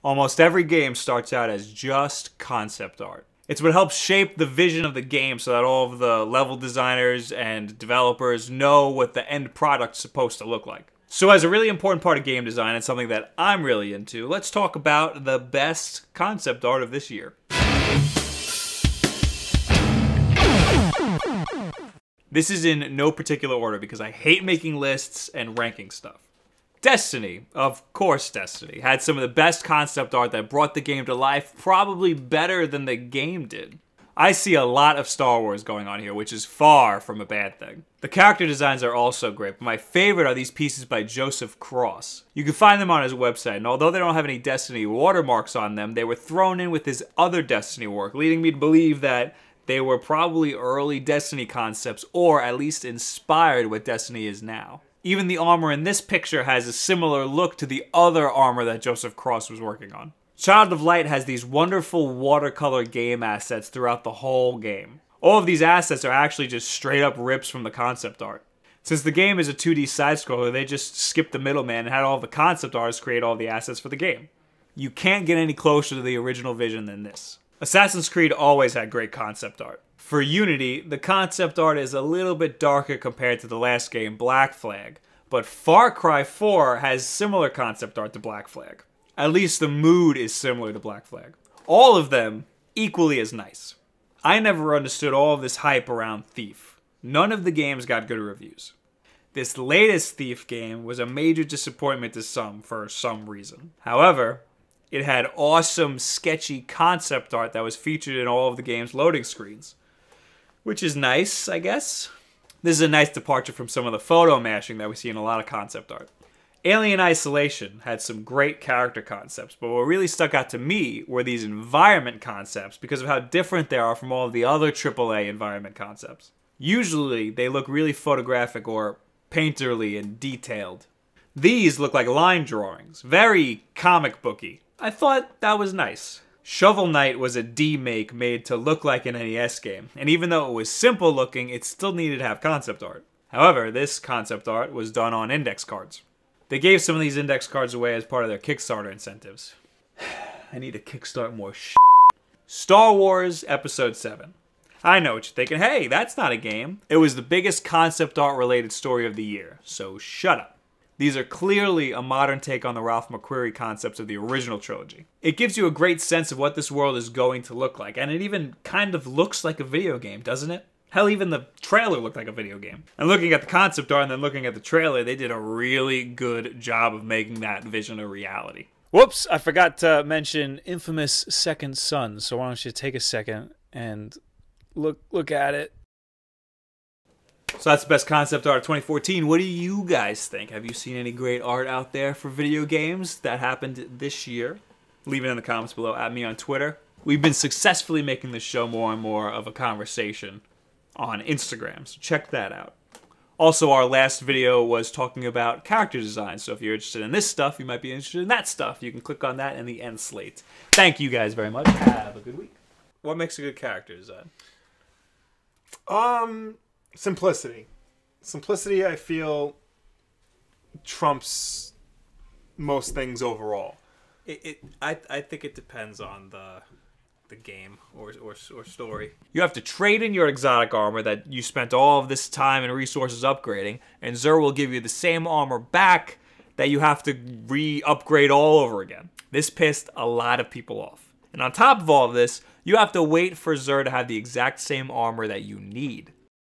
Almost every game starts out as just concept art. It's what helps shape the vision of the game so that all of the level designers and developers know what the end product's supposed to look like. So as a really important part of game design and something that I'm really into, let's talk about the best concept art of this year. This is in no particular order because I hate making lists and ranking stuff. Destiny, of course Destiny, had some of the best concept art that brought the game to life, probably better than the game did. I see a lot of Star Wars going on here, which is far from a bad thing. The character designs are also great, but my favorite are these pieces by Joseph Cross. You can find them on his website, and although they don't have any Destiny watermarks on them, they were thrown in with his other Destiny work, leading me to believe that they were probably early Destiny concepts, or at least inspired what Destiny is now. Even the armor in this picture has a similar look to the other armor that Joseph Cross was working on. Child of Light has these wonderful watercolor game assets throughout the whole game. All of these assets are actually just straight up rips from the concept art. Since the game is a 2D side-scroller, they just skipped the middleman and had all the concept artists create all the assets for the game. You can't get any closer to the original vision than this. Assassin's Creed always had great concept art. For Unity, the concept art is a little bit darker compared to the last game, Black Flag, but Far Cry 4 has similar concept art to Black Flag. At least the mood is similar to Black Flag. All of them equally as nice. I never understood all of this hype around Thief. None of the games got good reviews. This latest Thief game was a major disappointment to some for some reason. However, it had awesome, sketchy concept art that was featured in all of the game's loading screens. Which is nice, I guess. This is a nice departure from some of the photo mashing that we see in a lot of concept art. Alien Isolation had some great character concepts, but what really stuck out to me were these environment concepts because of how different they are from all of the other AAA environment concepts. Usually, they look really photographic or painterly and detailed. These look like line drawings, very comic booky. I thought that was nice. Shovel Knight was a D-make made to look like an NES game, and even though it was simple looking, it still needed to have concept art. However, this concept art was done on index cards. They gave some of these index cards away as part of their Kickstarter incentives. I need to kickstart more shit. Star Wars Episode 7. I know what you're thinking, hey, that's not a game. It was the biggest concept art related story of the year, so shut up. These are clearly a modern take on the Ralph McQuarrie concepts of the original trilogy. It gives you a great sense of what this world is going to look like, and it even kind of looks like a video game, doesn't it? Hell, even the trailer looked like a video game. And looking at the concept art and then looking at the trailer, they did a really good job of making that vision a reality. Whoops, I forgot to mention infamous Second Son, so why don't you take a second and look at it. So that's the best concept art of 2014. What do you guys think? Have you seen any great art out there for video games that happened this year? Leave it in the comments below. At me on Twitter. We've been successfully making this show more and more of a conversation on Instagram, so check that out. Also, our last video was talking about character design, so if you're interested in this stuff, you might be interested in that stuff. You can click on that in the end slate. Thank you guys very much. Have a good week. What makes a good character design? Simplicity. Simplicity, I feel, trumps most things overall. I think it depends on the game or story. You have to trade in your exotic armor that you spent all of this time and resources upgrading, and Xur will give you the same armor back that you have to re-upgrade all over again. This pissed a lot of people off. And on top of all of this, you have to wait for Xur to have the exact same armor that you need.